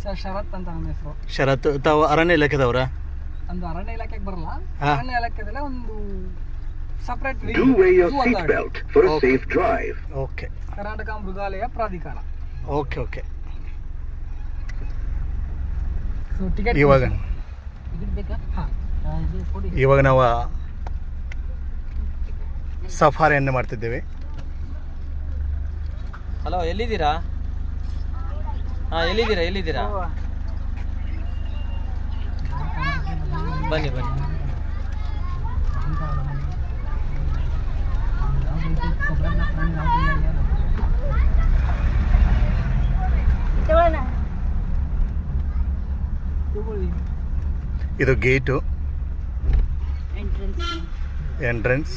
Sir ಶರತ್ ಅಂತ ನನ್ನ ಹೆಸರು. ಶರತ್, ತಾವು ಅರಣ್ಯ ಇಲಾಖೆದವರ? ಒಂದು ಅರಣ್ಯ ಇಲಾಖೆಗೆ ಬರಲ್ಲ, ಹಾ. ಅರಣ್ಯ ಇಲಾಖೆದಲ್ಲೇ ಒಂದು ಸಪರೇಟ್ ಓಕೆ. ಕರ್ನಾಟಕ ಮೃಗಾಲಯ ಪ್ರಾಧಿಕಾರ. Okay okay. ಸೊ ಟಿಕೆಟ್ ಇವಾಗ ಇವಾಗ ನಾವು ಸಫಾರಿಯನ್ನು ಮಾಡ್ತಿದ್ದೇವೆ. ಹಲೋ, ಎಲ್ಲಿದ್ದೀರಾ? ಹಾಂ, ಎಲ್ಲಿದ್ದೀರಾ? ಬನ್ನಿ. ಇದು ಗೇಟು ಎಂಟ್ರೆನ್ಸ್.